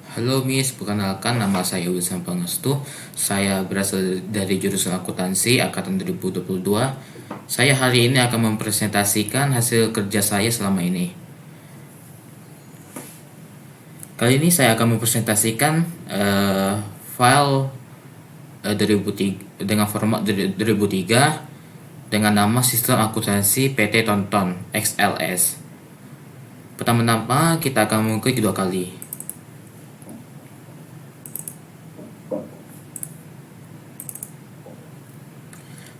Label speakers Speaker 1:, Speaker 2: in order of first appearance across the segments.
Speaker 1: Halo Miss, perkenalkan nama saya Wilson Pangestu. Saya berasal dari jurusan akuntansi angkatan 2022. Saya hari ini akan mempresentasikan hasil kerja saya selama ini. Kali ini saya akan mempresentasikan file 2003 dengan format 2003 dengan nama Sistem Akuntansi PT Tonton XLS. Pertama-tama kita akan mengklik dua kali.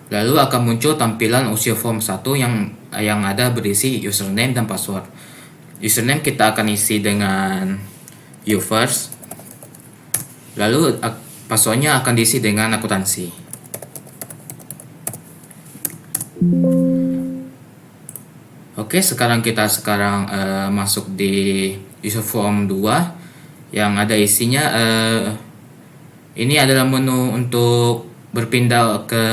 Speaker 1: Lalu akan muncul tampilan usia form 1 yang ada berisi username dan password. Username kita akan isi dengan you first. Lalu passwordnya akan diisi dengan akuntansi. Oke, sekarang kita masuk di user form 2 yang ada isinya ini adalah menu untuk berpindah ke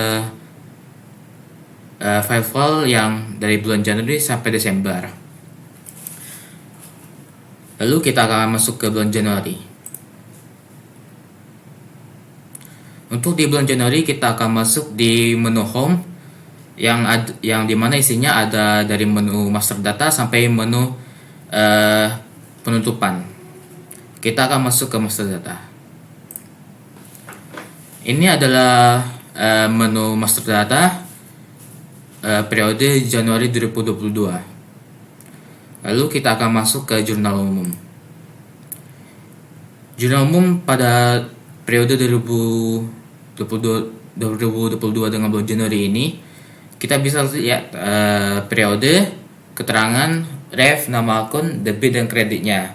Speaker 1: file-file yang dari bulan Januari sampai Desember. Lalu kita akan masuk ke bulan Januari. Untuk di bulan Januari kita akan masuk di menu home yang dimana isinya ada dari menu master data sampai menu penutupan. Kita akan masuk ke master data. Ini adalah menu master data periode Januari 2022. Lalu kita akan masuk ke jurnal umum. Jurnal umum pada periode 2022 dengan bulan Januari ini, kita bisa lihat periode, keterangan, ref, nama akun, debit dan kreditnya.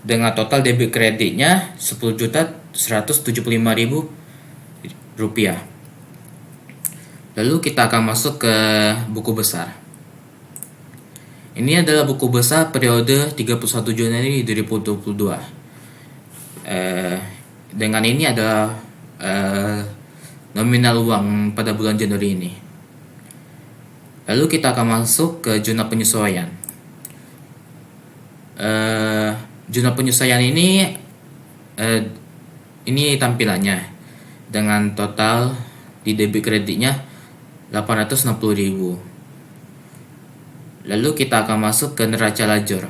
Speaker 1: Dengan total debit kreditnya 10.175.000 rupiah. Lalu kita akan masuk ke buku besar. Ini adalah buku besar periode 31 Januari 2022. Dengan ini adalah nominal uang pada bulan Januari ini. Lalu kita akan masuk ke jurnal penyesuaian. Jurnal penyesuaian ini tampilannya dengan total di debit kreditnya 860.000. Lalu kita akan masuk ke neraca lajur.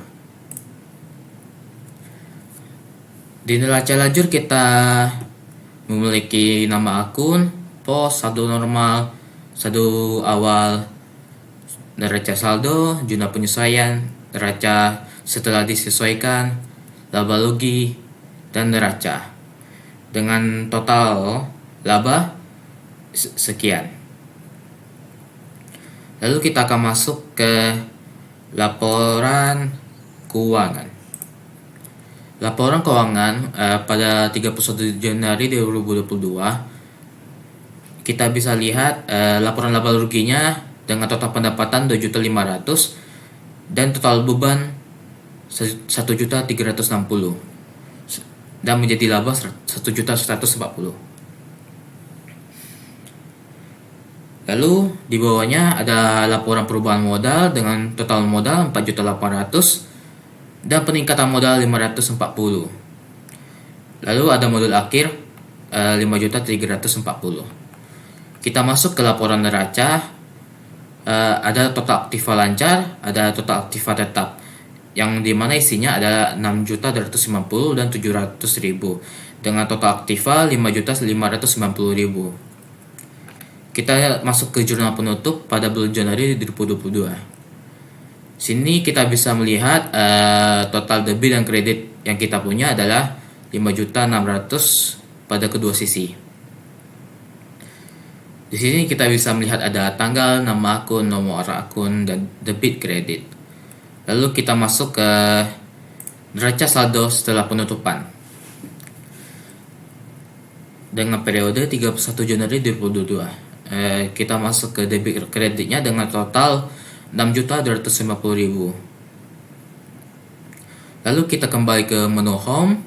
Speaker 1: Di neraca lajur kita memiliki nama akun, pos, saldo normal, saldo awal, neraca saldo, jurnal penyesuaian, neraca setelah disesuaikan, laba logi, dan neraca. Dengan total laba sekian. Lalu kita akan masuk ke laporan keuangan. Laporan keuangan pada 31 Januari 2022 kita bisa lihat laporan laba ruginya dengan total pendapatan 2.500.000 dan total beban 1.360.000 dan menjadi laba 1.140.000. Lalu di bawahnya ada laporan perubahan modal dengan total modal 4.800.000 dan peningkatan modal 540. Lalu ada modal akhir 5.340. Kita masuk ke laporan neraca. Ada total aktiva lancar, ada total aktiva tetap, yang dimana isinya ada 6.250 dan 700.000 dengan total aktiva 5.590.000. Kita masuk ke jurnal penutup pada bulan Januari 2022. Sini kita bisa melihat total debit dan kredit yang kita punya adalah 5.600.000 pada kedua sisi. Di sini kita bisa melihat ada tanggal, nama akun, nomor akun, dan debit kredit. Lalu kita masuk ke neraca saldo setelah penutupan. Dengan periode 31 Januari 2022. Kita masuk ke debit kreditnya dengan total 6.250.000. Lalu kita kembali ke menu home.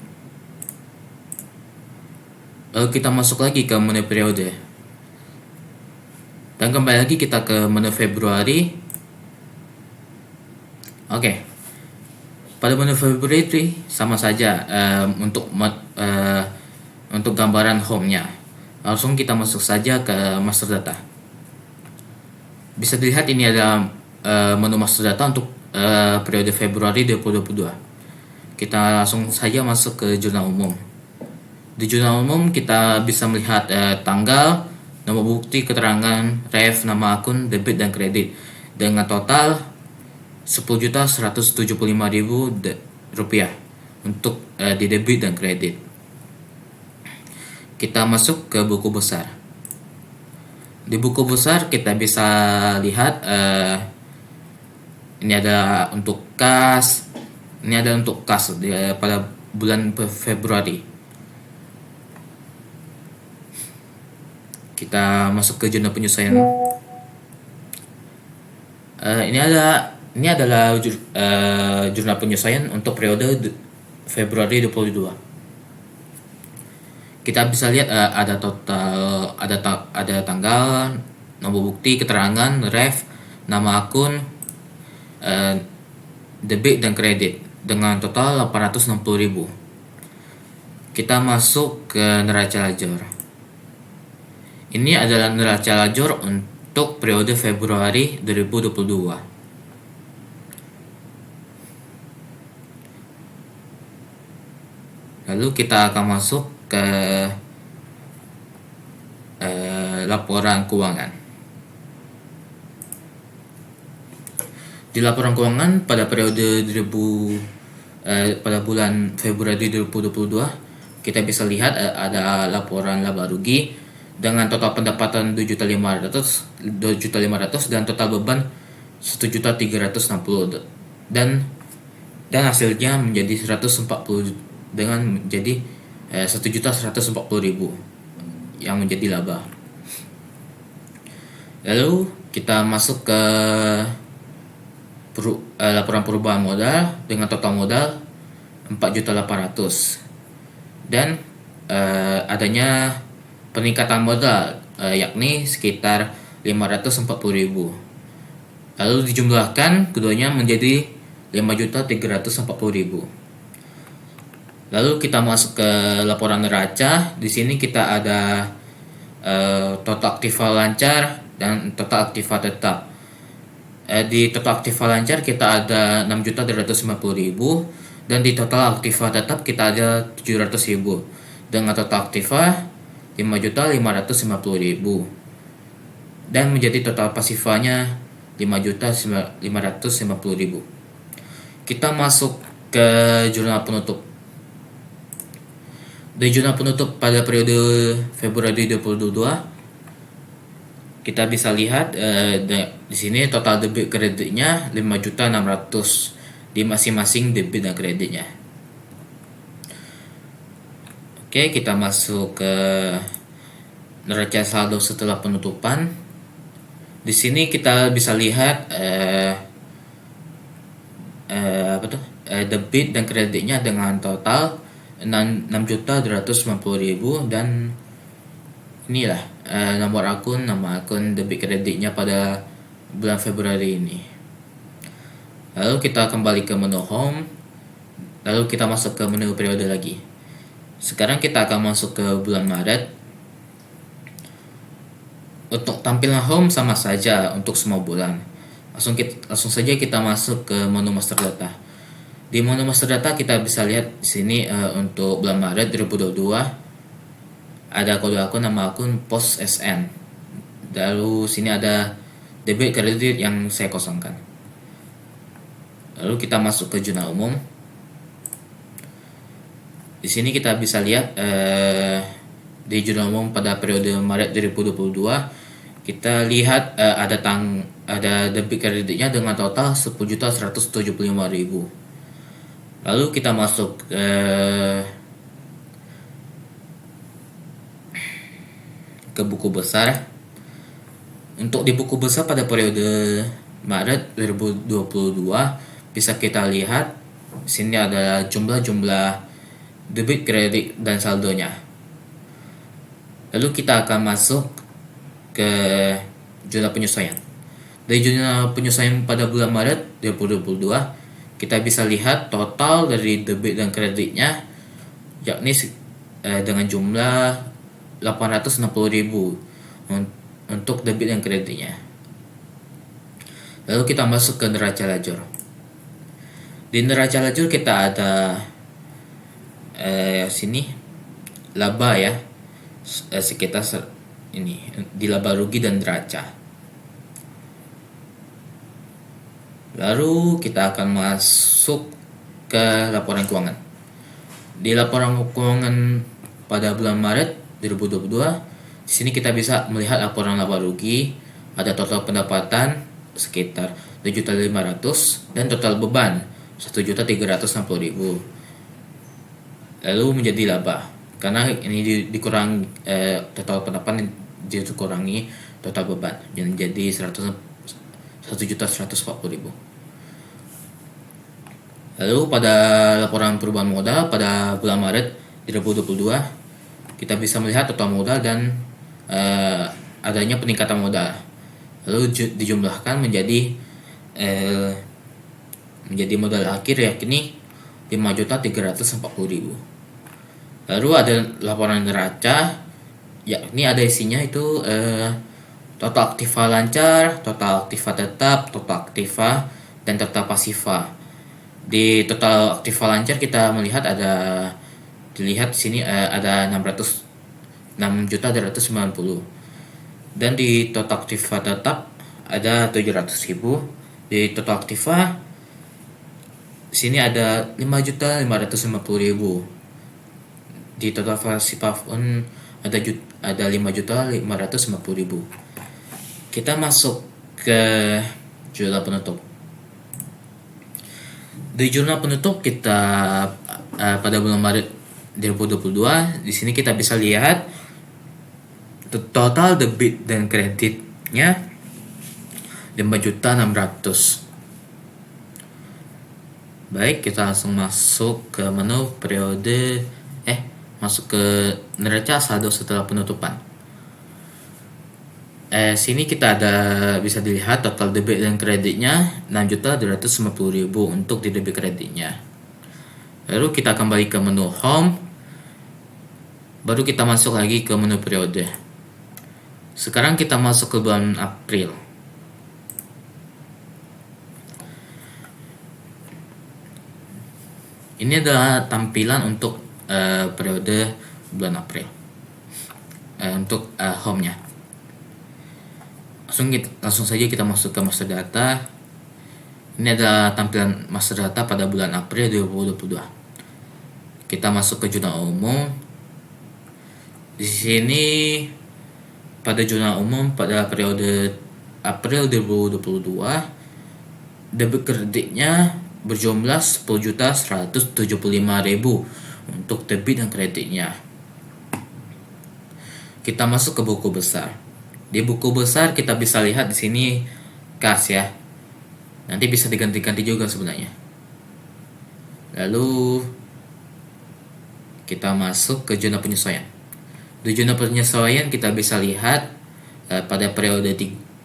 Speaker 1: Lalu kita masuk lagi ke menu periode. Dan kembali lagi kita ke menu Februari. Oke. pada menu February sama saja untuk gambaran home-nya. Langsung kita masuk saja ke master data. Bisa dilihat ini ada menu master data untuk periode Februari 2022. Kita langsung saja masuk ke jurnal umum. Di jurnal umum kita bisa melihat tanggal, nomor bukti, keterangan, ref, nama akun, debit dan kredit dengan total Rp10.175.000 untuk di debit dan kredit. Kita masuk ke buku besar. Di buku besar kita bisa lihat ini ada untuk kas, pada bulan Februari. Kita masuk ke jurnal penyesuaian. Ini adalah jurnal penyesuaian untuk periode Februari 2022. Kita bisa lihat ada total, ada tanggal, nomor bukti, keterangan, ref, nama akun, debit dan kredit dengan total 860.000. Kita masuk ke neraca lajur. Ini adalah neraca lajur untuk periode Februari 2022. Lalu kita akan masuk ke laporan keuangan. Di laporan keuangan pada periode pada bulan Februari 2022, kita bisa lihat ada laporan laba rugi dengan total pendapatan 2.500.000 dan total beban 1.360.000 dan hasilnya menjadi 140 dengan menjadi 1.140.000 yang menjadi laba. Lalu kita masuk ke laporan perubahan modal dengan total modal 4.800.000 dan adanya peningkatan modal yakni sekitar 540.000. Lalu dijumlahkan keduanya menjadi 5.340.000. Lalu kita masuk ke laporan neraca. Di sini kita ada total aktiva lancar dan total aktiva tetap. Di total aktiva lancar kita ada 6.250.000 dan di total aktiva tetap kita ada 700.000 dengan total aktiva 5.550.000 dan menjadi total pasifanya 5.550.000. Kita masuk ke jurnal penutup. Di jurnal penutup pada periode Februari 2022, kita bisa lihat di sini total debit kreditnya 5.600.000 di masing-masing debit dan kreditnya. Oke, kita masuk ke neraca saldo setelah penutupan. Di sini kita bisa lihat debit dan kreditnya dengan total 6.250.000 dan inilah nama akun debit kreditnya pada bulan Februari ini. Lalu kita kembali ke menu home. Lalu kita masuk ke menu periode lagi. Sekarang kita akan masuk ke bulan Maret. Untuk tampilan home sama saja untuk semua bulan. Langsung saja kita masuk ke menu master data. Di menu master data kita bisa lihat di sini untuk bulan Maret 2022 ada kode akun, nama akun, pos SN. Lalu sini ada debit kredit yang saya kosongkan. Lalu kita masuk ke jurnal umum. Di sini kita bisa lihat di jurnal umum pada periode Maret 2022 kita lihat ada debit kreditnya dengan total 10.175.000. Lalu kita masuk ke buku besar. Untuk di buku besar pada periode Maret 2022 bisa kita lihat sini adalah jumlah debit, kredit dan saldonya. Lalu kita akan masuk ke jurnal penyesuaian. Dari jurnal penyesuaian pada bulan Maret 2022 kita bisa lihat total dari debit dan kreditnya, yakni dengan jumlah 860.000 untuk debit dan kreditnya. Lalu kita masuk ke neraca lajur. Di neraca lajur kita ada sini laba ya, sekitar ini di laba rugi dan neraca. Lalu kita akan masuk ke laporan keuangan. Di laporan keuangan pada bulan Maret 2022, di sini kita bisa melihat laporan laba rugi, ada total pendapatan sekitar 7.500.000 dan total beban 1.360.000. Lalu menjadi laba karena ini dikurangi total pendapatan dikurangi total beban menjadi 1.140.000. Lalu pada laporan perubahan modal pada bulan Maret 2022, kita bisa melihat total modal dan adanya peningkatan modal. Lalu dijumlahkan menjadi modal akhir yakni 5.340.000. Lalu ada laporan neraca, yakni ada isinya itu total aktiva lancar, total aktiva tetap, total aktiva, dan total pasiva. Di total aktiva lancar kita melihat dilihat di sini ada 6.290.000 dan di total aktiva tetap ada 700.000. Di total aktiva di sini ada 5.550.000. Di total pasiva pun ada 5.550.000. Kita masuk ke jurnal penutup. Di jurnal penutup kita pada bulan Maret 2022, di sini kita bisa lihat total debit dan kreditnya 5.600.000. Baik, kita langsung masuk ke menu periode masuk ke neraca saldo setelah penutupan. Sini kita bisa dilihat total debit dan kreditnya 6.250.000 untuk di debit kreditnya. Lalu kita kembali ke menu home, baru kita masuk lagi ke menu periode. Sekarang kita masuk ke bulan April. Ini adalah tampilan untuk periode bulan April untuk home-nya. Langsung saja kita masuk ke master data. Ini adalah tampilan master data pada bulan April 2022. Kita masuk ke jurnal umum. Di sini pada jurnal umum pada periode April 2022, debit kreditnya berjumlah 10.175.000 untuk debit dan kreditnya. Kita masuk ke buku besar. Di buku besar kita bisa lihat di sini kas ya. Nanti bisa diganti-ganti juga sebenarnya. Lalu kita masuk ke jurnal penyesuaian. Di jurnal penyesuaian kita bisa lihat pada periode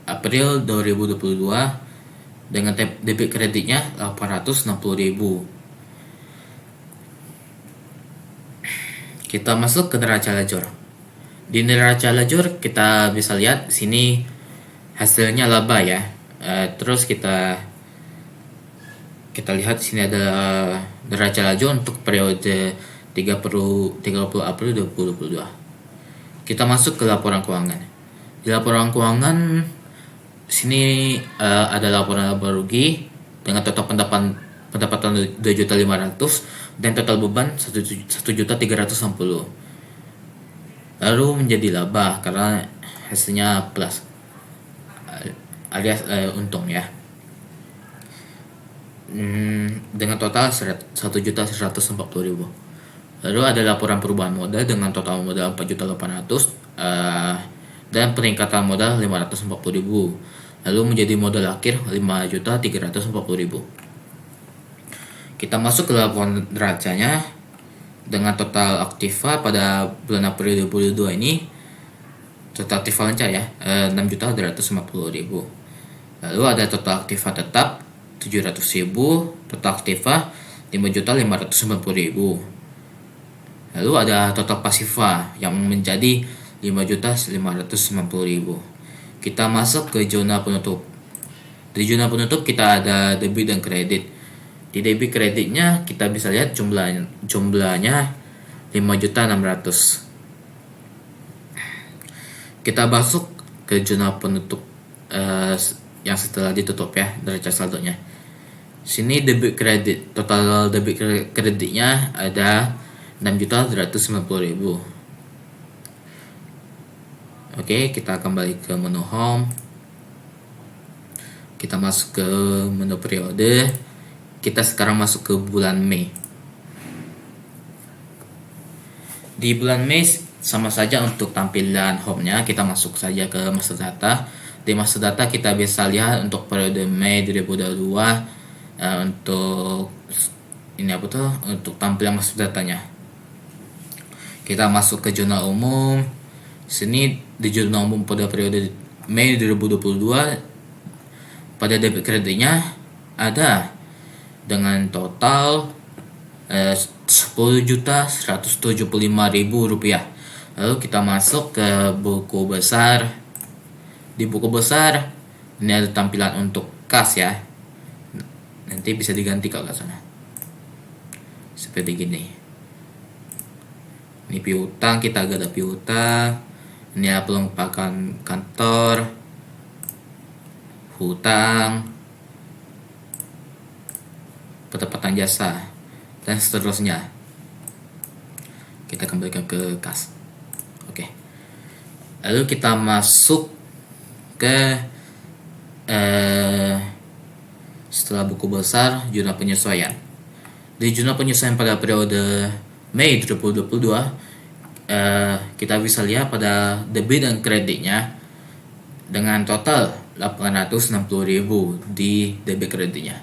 Speaker 1: April 2022 dengan debit kreditnya 860.000. Kita masuk ke neraca lajur. Di neraca lajur kita bisa lihat di sini hasilnya laba ya. Terus kita lihat di sini ada neraca lajur untuk periode 30 April 2022. Kita masuk ke laporan keuangan. Di laporan keuangan di sini ada laporan laba rugi dengan total pendapatan 2.500.000 dan total beban 1.360.000. Lalu menjadi laba karena hasilnya plus alias untung ya. Dengan total 1.140.000. Lalu ada laporan perubahan modal dengan total modal 4.800.000 dan peningkatan modal 540.000. Lalu menjadi modal akhir 5.340.000. Kita masuk ke laporan neracanya. Dengan total aktiva pada bulan April 2022 ini, total aktiva lancar ya 6.250.000. Lalu ada total aktiva tetap 700.000, total aktiva 5.590.000. Lalu ada total pasifa yang menjadi 5.590.000. Kita masuk ke zona penutup. Di zona penutup kita ada debit dan kredit. Di debit kreditnya kita bisa lihat jumlahnya 5.600.000. Kita masuk ke zona penutup yang setelah ditutup ya, neraca saldonya. Sini debit kredit, total debit kreditnya ada 6.290.000. Oke, kita kembali ke menu home. Kita masuk ke menu periode. Kita sekarang masuk ke bulan Mei. Di bulan Mei sama saja untuk tampilan home-nya, kita masuk saja ke master data. Di master data kita bisa lihat untuk periode Mei 2022 untuk untuk tampilan master datanya. Kita masuk ke jurnal umum. Sini di jurnal umum pada periode Mei 2022 pada debit kreditnya ada dengan total 10.175.000 rupiah. Lalu kita masuk ke buku besar. Di buku besar ini ada tampilan untuk kas ya. Nanti bisa diganti kalau nggak salah. Seperti gini. Ini piutang, kita agak ada piutang. Ini ada pelengkapan kantor, hutang, pendapatan jasa, dan seterusnya. Kita kembalikan ke kas. Oke. Lalu kita masuk ke setelah buku besar, jurnal penyesuaian. Di jurnal penyesuaian pada periode Mei 2022, kita bisa lihat pada debit dan kreditnya dengan total 860.000 di debit kreditnya.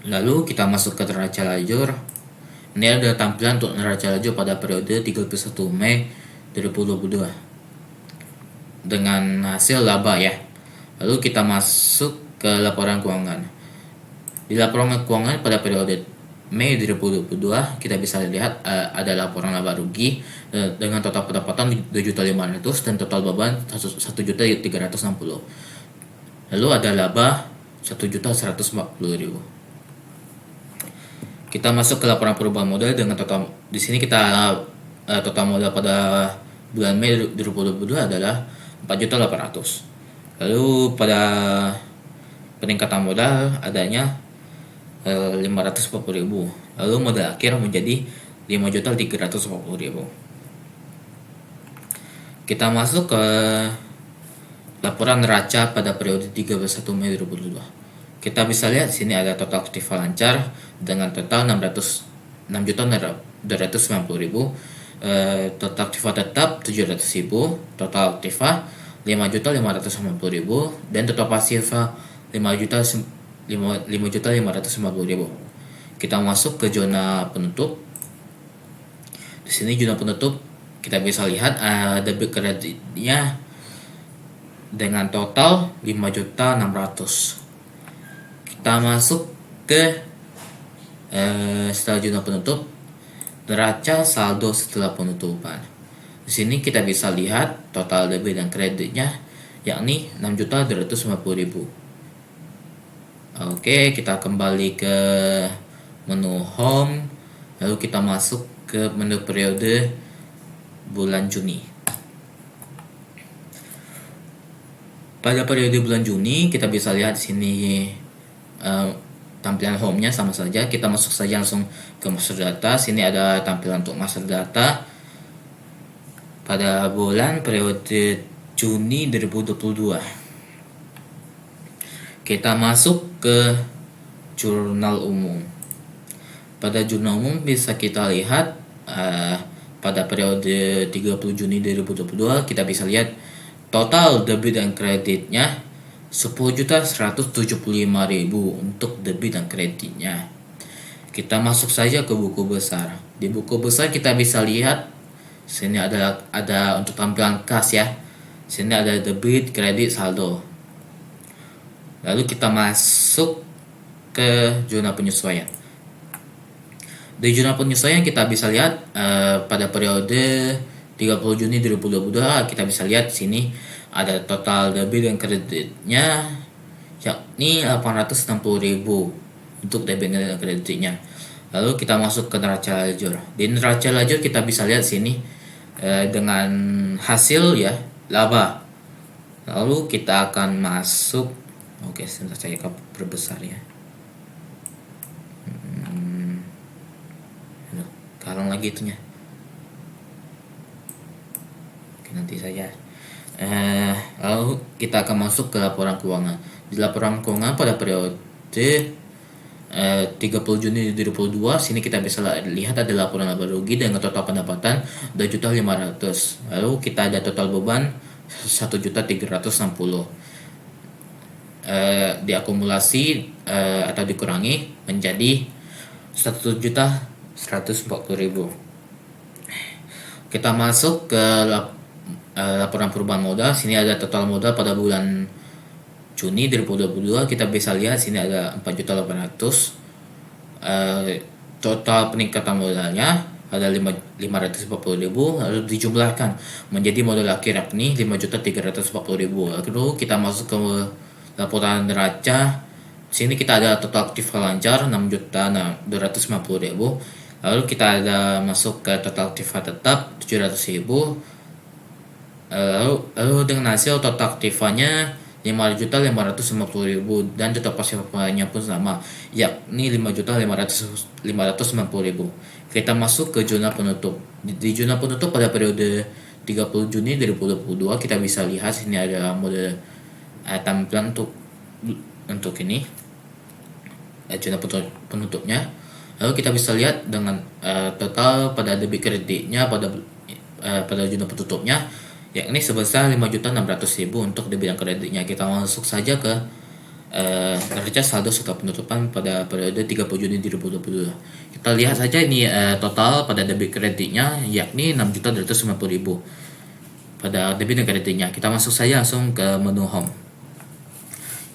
Speaker 1: Lalu kita masuk ke neraca lajur. Ini ada tampilan untuk neraca lajur pada periode 31 Mei 2022 dengan hasil laba ya. Lalu kita masuk ke laporan keuangan. Di laporan keuangan pada periode Mei 2022 kita bisa lihat ada laporan laba rugi dengan total pendapatan 2.500.000 dan total beban 1.360.000. Lalu ada laba 1.140.000. Kita masuk ke laporan perubahan modal dengan total di sini kita total modal pada bulan Mei 2022 adalah 4.800.000. Lalu pada peningkatan modal adanya 540.000. Lalu modal akhir menjadi 5.340.000. Kita masuk ke laporan neraca pada periode 31 Mei 2022. Kita bisa lihat di sini ada total aktiva lancar dengan total 6.290.000, total aktiva tetap 700.000, total aktiva 5.590.000 dan total pasifa 5.550.000. Kita masuk ke zona penutup. Di sini zona penutup kita bisa lihat debit kreditnya dengan total 5.600.000. Kita masuk ke setelah zona penutup, neraca saldo setelah penutupan. Di sini kita bisa lihat total debit dan kreditnya yakni 6.250.000. Oke, kita kembali ke menu home. Lalu kita masuk ke menu periode bulan Juni. Pada periode bulan Juni kita bisa lihat di sini tampilan home-nya sama saja. Kita masuk saja langsung ke master data. Sini ada tampilan untuk master data pada bulan periode Juni 2022. Kita masuk ke jurnal umum. Pada jurnal umum bisa kita lihat pada periode 30 Juni 2022 kita bisa lihat total debit dan kreditnya 10.175.000 untuk debit dan kreditnya. Kita masuk saja ke buku besar. Di buku besar kita bisa lihat sini ada untuk tampilan kas ya. Sini ada debit, kredit, saldo. Lalu kita masuk ke zona penyesuaian. Di zona penyesuaian kita bisa lihat pada periode 30 Juni 2022 kita bisa lihat di sini ada total debit dan kreditnya yakni 860.000 untuk debit dan kreditnya. Lalu kita masuk ke neraca lajur. Di neraca lajur kita bisa lihat sini dengan hasil ya laba. Lalu kita akan masuk. Oke, sebentar saya perbesar ya. Kalong lagi itunya. Oke, nanti saja. Lalu kita akan masuk ke laporan keuangan. Di laporan keuangan pada periode 30 Juni 2022 sini kita bisa lihat ada laporan laba rugi dengan total pendapatan 2.500.000. Lalu kita ada total beban 1.360.000. Diakumulasi atau dikurangi menjadi 1.140.000. Kita masuk ke laporan perubahan modal. Sini ada total modal pada bulan Juni 2022 kita bisa lihat sini ada 4.800.000. Total peningkatan modalnya ada 540.000 lalu dijumlahkan menjadi modal akhir yakni 5.340.000. Lalu kita masuk ke laporan neraca. Sini kita ada total aktiva lancar 6.250.000. Lalu kita ada masuk ke total aktiva tetap 700.000. Lalu dengan hasil total aktivanya 5.550.000 dan total pasifannya pun sama yakni 5.550.000. Kita masuk ke zona penutup. Di zona penutup pada periode 30 Juni 2022 kita bisa lihat sini ada model tampilan untuk ini zona penutupnya. Lalu kita bisa lihat dengan total pada debit kreditnya pada zona penutupnya yakni sebesar 5.600.000 untuk debit dan kreditnya. Kita masuk saja ke neraca saldo serta penutupan pada periode 30 Juni 2022. Kita lihat saja ini total pada debit kreditnya yakni 6.250.000 pada debit dan kreditnya. Kita masuk saja langsung ke menu home.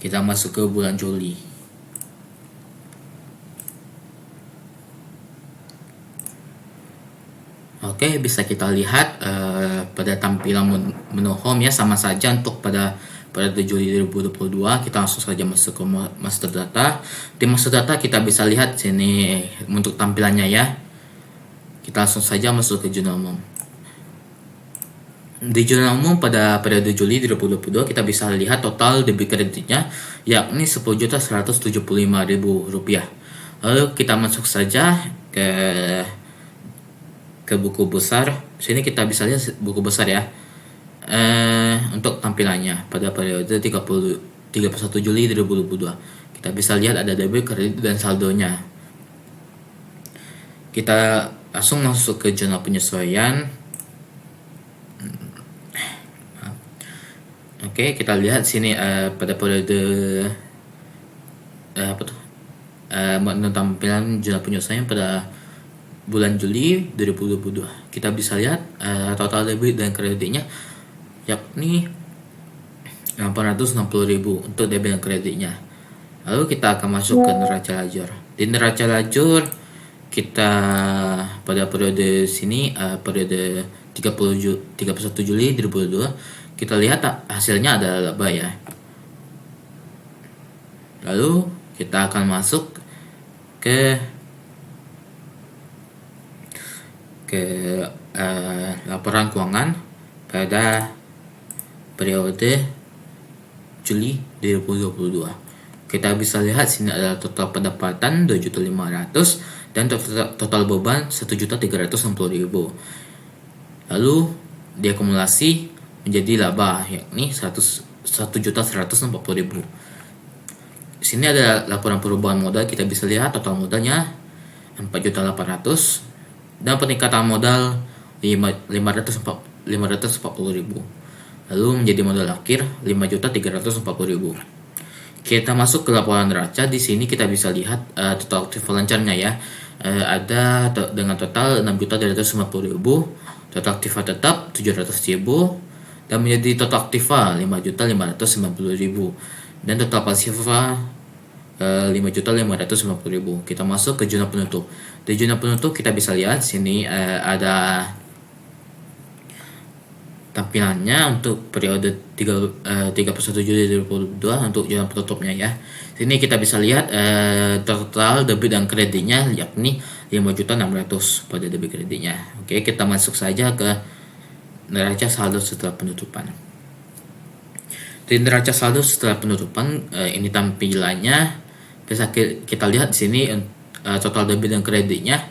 Speaker 1: Kita masuk ke bulan Juli. Oke, bisa kita lihat pada tampilan menu home ya sama saja untuk pada Juli 2022. Kita langsung saja masuk ke master data. Di master data kita bisa lihat sini untuk tampilannya ya. Kita langsung saja masuk ke zona umum. Di zona umum pada periode Juli 2022 kita bisa lihat total debit kreditnya yakni 10.175.000 rupiah. Lalu kita masuk saja ke buku besar. Sini kita bisa lihat buku besar ya. Untuk tampilannya pada periode 31 Juli 2022 kita bisa lihat ada debit, kredit dan saldonya. Kita langsung masuk ke zona penyesuaian. Oke, kita lihat sini pada periode tampilan zona penyesuaian pada bulan Juli 2022. Kita bisa lihat total debit dan kreditnya yakni 860.000 untuk debit dan kreditnya. Lalu kita akan masuk ke neraca lajur. Di neraca lajur kita pada periode sini periode 31 Juli 2022 kita lihat hasilnya ada laba ya. Lalu kita akan masuk ke laporan keuangan pada periode Juli 2022. Kita bisa lihat sini ada total pendapatan 2.500.000 dan total beban 1.360.000. Lalu diakumulasi menjadi laba yakni 1.140.000. Sini ada laporan perubahan modal. Kita bisa lihat total modalnya 4.800.000 dan peningkatan modal 540.000. Lalu menjadi modal akhir 5.340.000. Kita masuk ke laporan neraca. Di sini kita bisa lihat total aktiva lancarnya ya. Ada dengan total 6.250.000, total aktiva tetap 700.000 dan menjadi total aktiva 5.590.000. dan total pasifa 5.550.000. Kita masuk ke zona penutup. Di zona penutup kita bisa lihat sini ada tampilannya untuk periode 31 Juli 2022 untuk zona penutupnya ya. Sini kita bisa lihat total debit dan kreditnya yakni 5.600.000 pada debit kreditnya. Oke, kita masuk saja ke neraca saldo setelah penutupan. Di neraca saldo setelah penutupan ini tampilannya bisa kita lihat di sini total debit dan kreditnya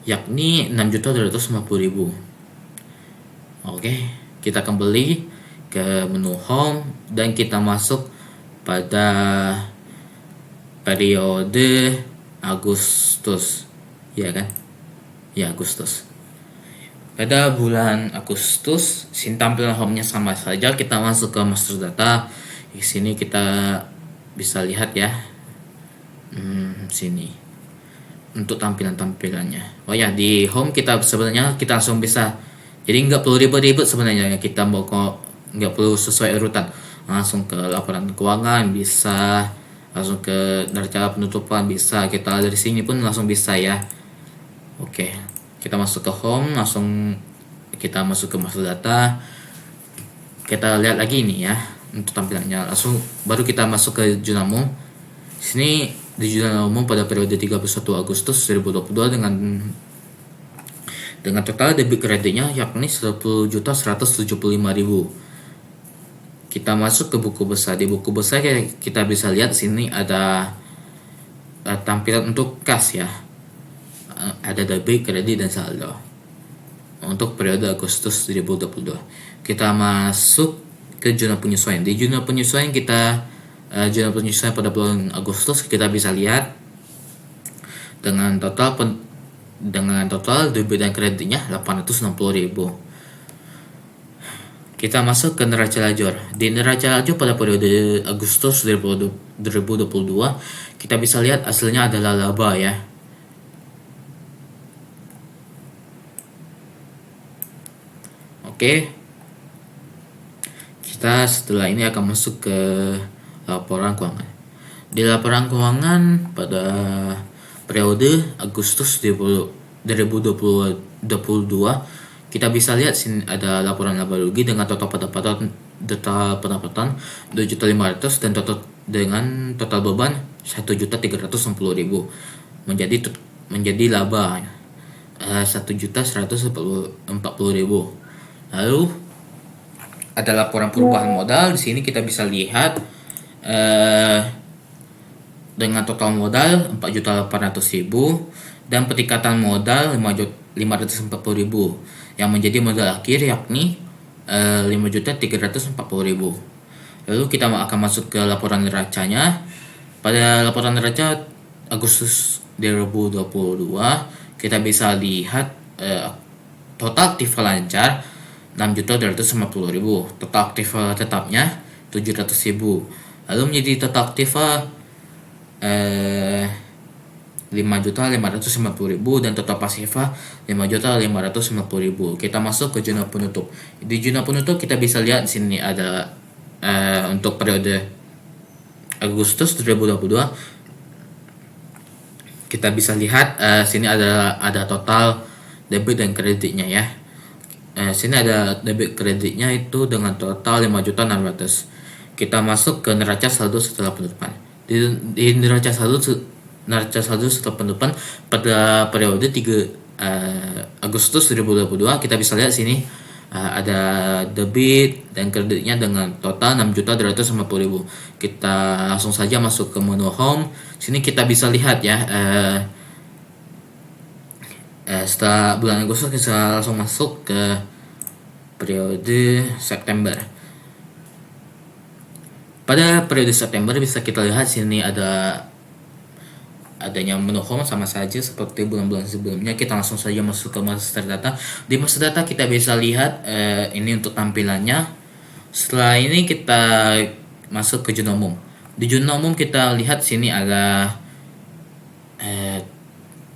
Speaker 1: yakni 6.250.000. Oke, kita kembali ke menu home dan kita masuk pada periode Agustus, ya kan? Ya, Agustus. Pada bulan Agustus, tampilan home-nya sama saja. Kita masuk ke master data. Di sini kita bisa lihat ya. Sini untuk tampilannya. Oh ya, di home kita sebenarnya kita langsung bisa. Jadi nggak perlu ribet-ribet sebenarnya. Kita mau kok nggak perlu sesuai urutan. Langsung ke laporan keuangan bisa, langsung ke neraca penutupan bisa. Kita dari sini pun langsung bisa ya. Oke, kita masuk ke home, langsung kita masuk ke master data. Kita lihat lagi ini ya untuk tampilannya. Langsung baru kita masuk ke zona umum. Sini di zona umum pada periode 31 Agustus 2022 dengan total debit kreditnya yakni 10.175.000. Kita masuk ke buku besar. Di buku besar kita bisa lihat sini ada tampilan untuk kas ya. Ada debit, kredit, dan saldo untuk periode Agustus 2022. Kita masuk ke zona penyesuaian. Di zona penyesuaian zona penyesuaian pada bulan Agustus kita bisa lihat dengan total debit dan kreditnya 860.000. Kita masuk ke neraca lajur. Di neraca lajur pada periode Agustus 2022 kita bisa lihat hasilnya adalah laba ya. Oke, kita setelah ini akan masuk ke laporan keuangan. Di laporan keuangan pada periode Agustus 2022 kita bisa lihat sini ada laporan laba rugi dengan total pendapatan 2.500.000 dan total beban 1.360.000 menjadi laba 1.140.000. Lalu ada laporan perubahan modal. Di sini kita bisa lihat dengan total modal 4.800.000 dan peningkatan modal 540.000 yang menjadi modal akhir yakni 5.340.000. Lalu kita akan masuk ke laporan neracanya. Pada laporan neraca Agustus 2022 kita bisa lihat total aktiva lancar 6.250.000, total aktiva tetapnya 700.000. Lalu menjadi total aktiva 5.550.000 dan total pasifa 5.550.000. Kita masuk ke zona penutup. Di zona penutup kita bisa lihat di sini ada untuk periode Agustus 2022 kita bisa lihat sini ada total debit dan kreditnya ya. Sini ada debit kreditnya itu dengan total 5.600.000. Kita masuk ke neraca saldo setelah penutupan. Di neraca saldo setelah penutupan pada periode 3 Agustus 2022 kita bisa lihat sini ada debit dan kreditnya dengan total 6.250.000. Kita langsung saja masuk ke menu home. Sini kita bisa lihat ya setelah bulan Agustus kita langsung masuk ke periode September. Pada periode September bisa kita lihat sini adanya menu home sama saja seperti bulan-bulan sebelumnya. Kita langsung saja masuk ke master data. Di master data kita bisa lihat ini untuk tampilannya. Setelah ini kita masuk ke zona umum. Di zona umum kita lihat sini ada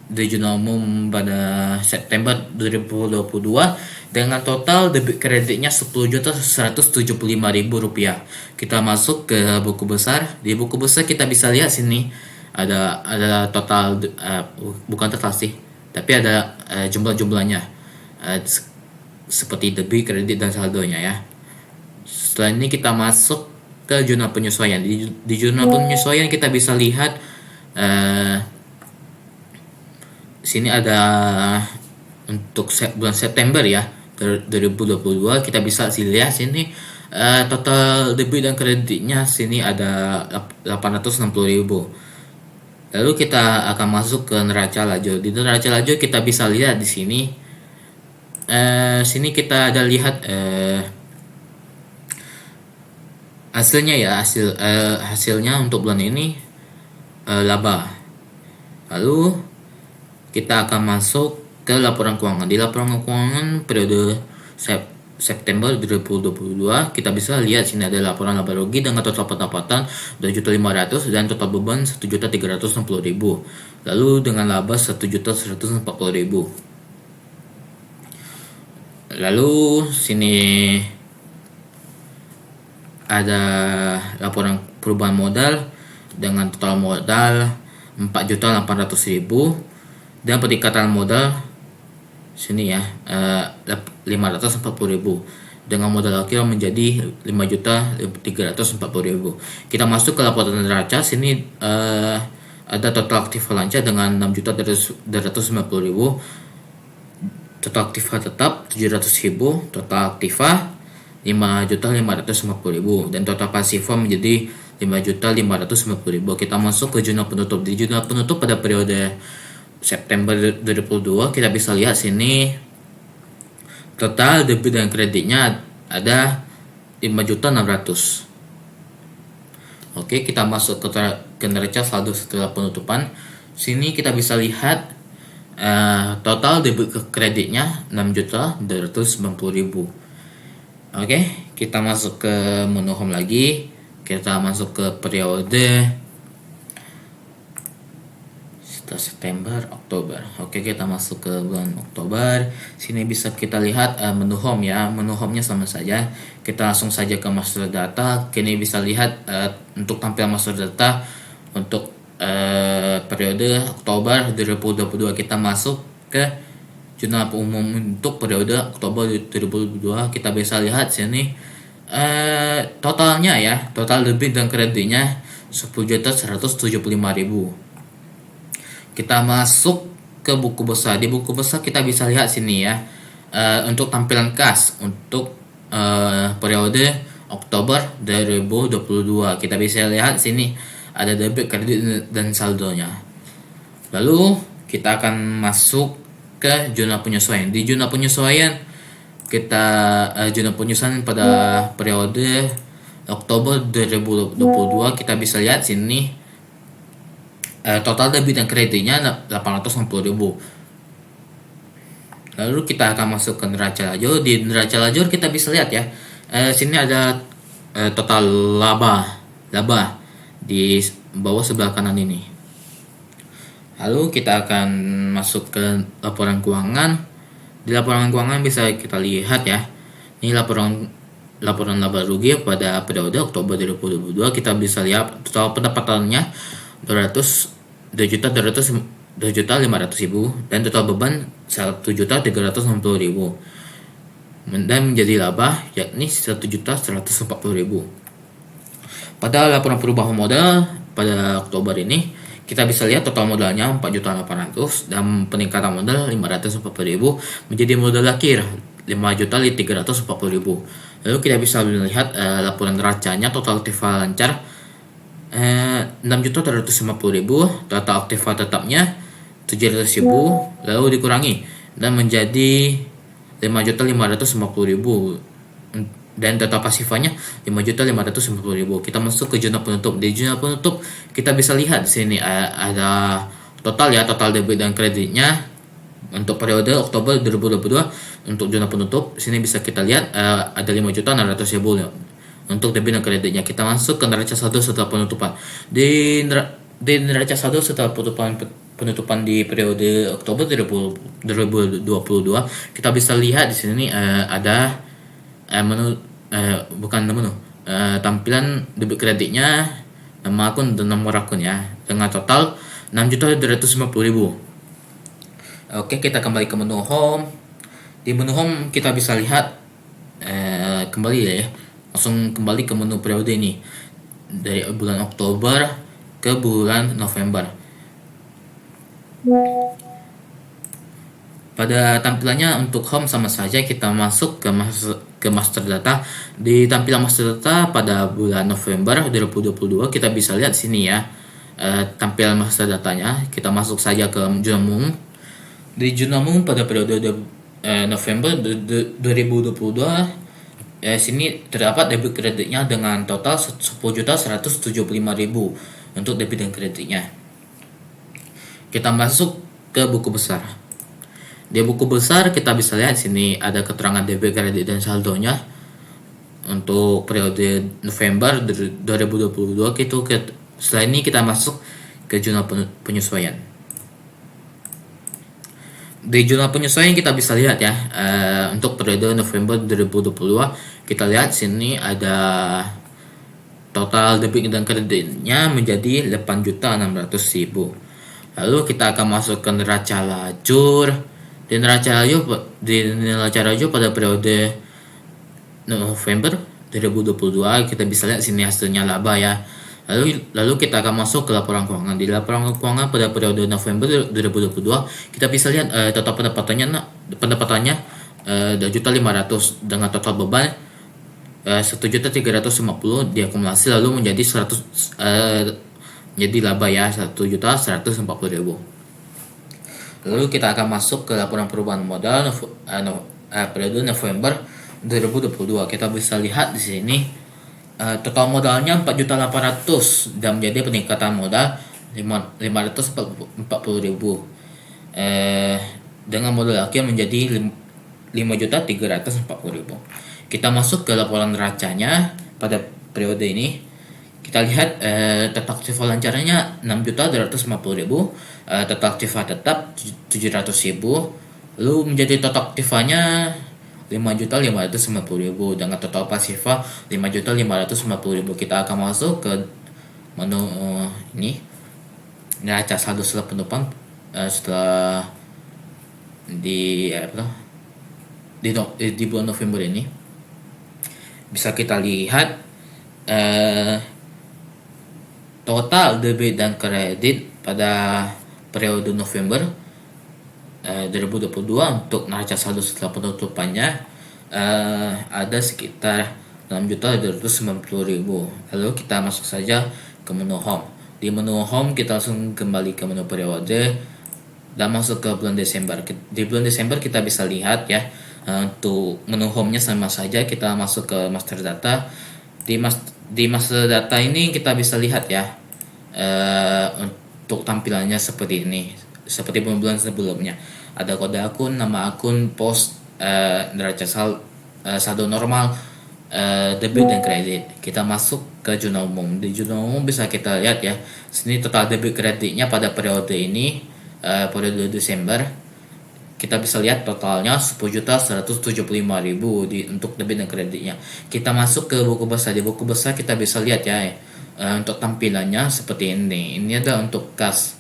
Speaker 1: di zona umum pada September 2022 dengan total debit kreditnya Rp10.175.000. Kita masuk ke buku besar. Di buku besar kita bisa lihat sini ada total, bukan total sih, tapi ada jumlah-jumlahnya, seperti debit, kredit, dan saldonya ya. Setelah ini kita masuk ke zona penyesuaian. Di zona penyesuaian kita bisa lihat sini ada untuk bulan September ya 2022. Kita bisa lihat sini total debit dan kreditnya sini ada 860.000. Lalu kita akan masuk ke neraca lajur. Di neraca lajur kita bisa lihat di sini. Sini kita ada lihat hasilnya ya, hasilnya untuk bulan ini laba. Lalu kita akan masuk ke laporan keuangan. Di laporan keuangan periode September 2022 kita bisa lihat sini ada laporan laba rugi dengan total pendapatan 2.500.000 dan total beban 1.360.000. Lalu dengan laba 1.140.000. Lalu sini ada laporan perubahan modal dengan total modal 4.800.000 dan peningkatan modal sini ya 540.000 dengan modal akhir menjadi 5.340.000. Kita masuk ke laporan neraca. Sini ada total aktiva lancar dengan 6.250.000, total aktiva tetap 700.000, total aktiva 5.550.000 dan total pasifa menjadi 5.550.000. Kita masuk ke zona penutup. Di zona penutup pada periode September 2022 kita bisa lihat sini total debit dan kreditnya ada 5.600.000. Oke, kita masuk ke neraca saldo setelah penutupan. Sini kita bisa lihat total debit ke kreditnya 6.290.000. Oke, kita masuk ke menu home lagi. Kita masuk ke periode September, Oktober. Oke, kita masuk ke bulan Oktober. Sini bisa kita lihat menu home ya. Menu home-nya sama saja. Kita langsung saja ke master data. Kini bisa lihat untuk tampilan master data untuk periode Oktober 2022. Kita masuk ke zona umum untuk periode Oktober 2022. Kita bisa lihat sini totalnya ya. Total debit dan kreditnya 10.175.000. Kita masuk ke buku besar. Di buku besar kita bisa lihat sini ya untuk tampilan kas untuk periode Oktober 2022. Kita bisa lihat sini ada debit, kredit, dan saldonya. Lalu kita akan masuk ke zona penyesuaian. Di zona penyesuaian kita zona penyesuaian pada periode Oktober 2022 kita bisa lihat sini total debit dan kreditnya 860.000. Lalu kita akan masuk ke neraca lajur. Di neraca lajur kita bisa lihat ya sini ada total laba di bawah sebelah kanan ini. Lalu kita akan masuk ke laporan keuangan. Di laporan keuangan bisa kita lihat ya, ini laporan laba rugi pada periode Oktober 2022. Kita bisa lihat total pendapatannya 2.500.000 dan total beban 1.360.000 dan menjadi laba yakni 1.140.000. Pada laporan perubahan modal pada Oktober ini kita bisa lihat total modalnya 4.800.000 dan peningkatan modal 540.000 menjadi modal akhir 5.340.000. Lalu kita bisa melihat laporan neracanya total aktiva lancar 6.250.000, total aktiva tetapnya 700.000 lalu dikurangi dan menjadi 5.550.000 dan total pasifanya 5.550.000. Kita masuk ke zona penutup. Di zona penutup kita bisa lihat di sini ada total ya, total debit dan kreditnya untuk periode Oktober 2022. Untuk zona penutup sini bisa kita lihat ada 5.600.000 untuk debit dan kreditnya. Kita masuk ke neraca saldo setelah penutupan. Di neraca saldo setelah penutupan di periode Oktober 2022, kita bisa lihat di sini ada menu, bukan menu, tampilan debit kreditnya, nama akun dan nomor akun ya, dengan total 6.250.000. Oke, kita kembali ke menu home. Di menu home kita bisa lihat kembali ya, langsung kembali ke menu periode ini dari bulan Oktober ke bulan November. Pada tampilannya untuk home sama saja, kita masuk ke master data. Di tampilan master data pada bulan November 2022 kita bisa lihat sini ya, tampilan master datanya. Kita masuk saja ke Junamung. Di Junamung pada periode November 2022, sini terdapat debit kreditnya dengan total 10.175.000 untuk debit dan kreditnya. Kita masuk ke buku besar. Di buku besar kita bisa lihat sini ada keterangan debit, kredit, dan saldonya untuk periode November 2022 gitu. Setelah ini kita masuk ke jurnal penyesuaian. Di jurnal penyesuaian kita bisa lihat ya, untuk periode November 2022 kita lihat sini ada total debit dan kreditnya menjadi 8.600.000. Lalu kita akan masuk ke neraca lajur. Di neraca lajur pada periode November 2022 kita bisa lihat sini hasilnya laba ya. Lalu kita akan masuk ke laporan keuangan. Di laporan keuangan pada periode November 2022 kita bisa lihat total pendapatannya 2.500.000 dengan total beban 1.350.000 diakumulasi lalu menjadi 100 jadi laba ya 1.140.000. Lalu kita akan masuk ke laporan perubahan modal periode November 2022. Kita bisa lihat di sini total modalnya 4.800.000 dan menjadi peningkatan modal 540.000. Dengan modal akhir menjadi 5.340.000. Kita masuk ke laporan neracanya pada periode ini. Kita lihat total aktiva lancarnya 6.250.000, total aktiva tetap 700.000, lalu menjadi total aktivanya 5.550.000 dengan total pasifa 5.550.000. Kita akan masuk ke menu ini neraca saldo setelah penutupan setelah di bulan November ini. Bisa kita lihat total debit dan kredit pada periode November 2022 untuk neraca saldo setelah penutupannya ada sekitar 6.290.000. Lalu kita masuk saja ke menu home. Di menu home kita langsung kembali ke menu periode dan masuk ke bulan Desember. Di bulan Desember kita bisa lihat ya, untuk menu home-nya sama saja. Kita masuk ke master data. Di master data ini kita bisa lihat ya, untuk tampilannya seperti ini, seperti bulan sebelumnya. Ada kode akun, nama akun, pos, neraca saldo normal, debit dan kredit. Kita masuk ke jurnal umum. Di jurnal umum bisa kita lihat ya, sini total debit kreditnya pada periode ini, periode Desember. Kita bisa lihat totalnya 10.175.000 untuk debit dan kreditnya. Kita masuk ke buku besar. Di buku besar kita bisa lihat ya, untuk tampilannya seperti ini. Ini ada untuk kas.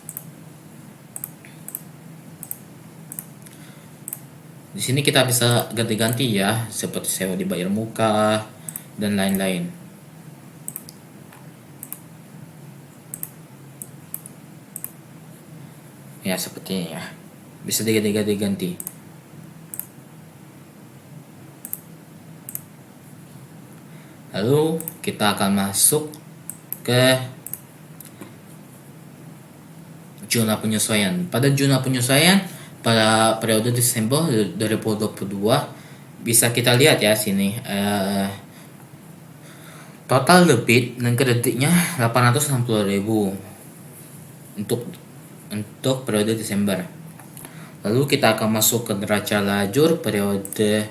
Speaker 1: Di sini kita bisa ganti-ganti ya, seperti sewa dibayar muka dan lain-lain. Ya seperti ini ya, bisa diganti-ganti. Lalu kita akan masuk ke jurnal penyesuaian. Pada jurnal penyesuaian pada periode Desember 2022 bisa kita lihat ya sini, total debit dan kreditnya 860.000 untuk periode Desember. Lalu kita akan masuk ke neraca lajur periode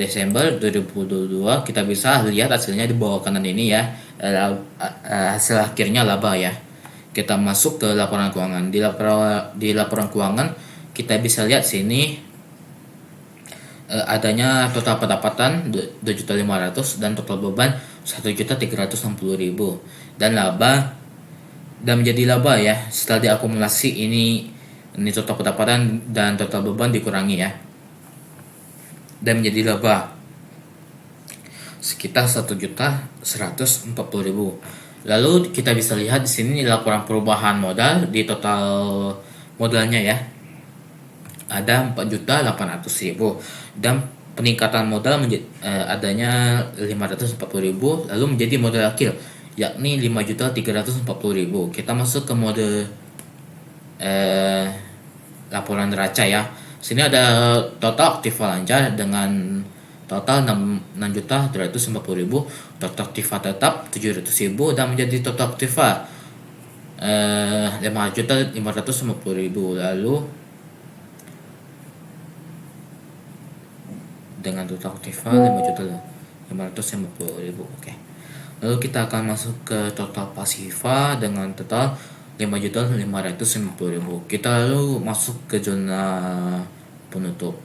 Speaker 1: Desember 2022. Kita bisa lihat hasilnya di bawah kanan ini ya, hasil akhirnya laba ya. kita masuk ke laporan keuangan. Di laporan keuangan kita bisa lihat sini adanya total pendapatan 2.500.000 dan total beban 1.360.000 dan laba, dan menjadi laba ya setelah diakumulasi ini total pendapatan dan total beban dikurangi ya, dan menjadi laba sekitar 1.140.000. Lalu kita bisa lihat di sini laporan perubahan modal. Di total modalnya ya ada 4.800.000 dan peningkatan modal adanya 540.000, lalu menjadi modal akhir yakni 5.340.000. Kita masuk ke mode laporan neraca ya. Sini ada total aktiva lancar dengan total 6.250.000, total aktiva tetap 700.000 dan menjadi total aktiva 5.550.000. Lalu dengan total aktiva 5.550.000. Oke. Lalu kita akan masuk ke total pasiva dengan total 5.550.000. Kita lalu masuk ke zona penutup.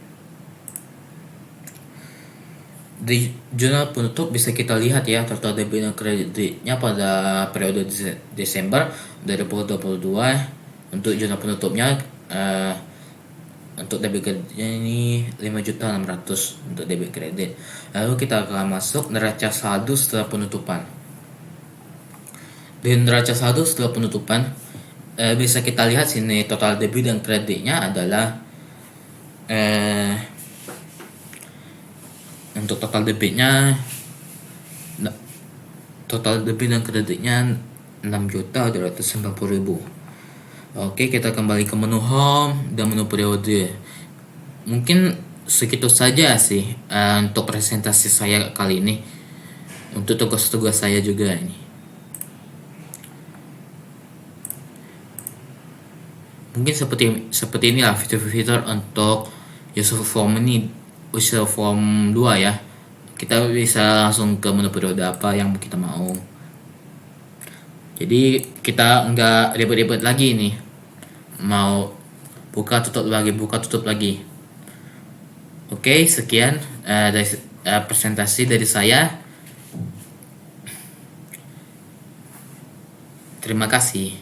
Speaker 1: Di jurnal penutup bisa kita lihat ya total debit dan kreditnya pada periode Desember 2022. Untuk jurnal penutupnya untuk debit kreditnya ini 5.600.000 untuk debit kredit. Lalu kita akan masuk neraca saldo setelah penutupan. Di neraca saldo setelah penutupan bisa kita lihat sini total debit dan kreditnya adalah untuk total debit dan kreditnya 6.290.000. Oke, kita kembali ke menu home dan menu periode. Mungkin segitu saja sih untuk presentasi saya kali ini. Untuk tugas-tugas saya juga ini. Mungkin seperti inilah fitur-fitur untuk user form ini, user form 2 ya. Kita bisa langsung ke menu periode apa yang kita mau. Jadi kita nggak ribet-ribet lagi nih. Mau buka tutup lagi. Oke, sekian dari presentasi dari saya. Terima kasih.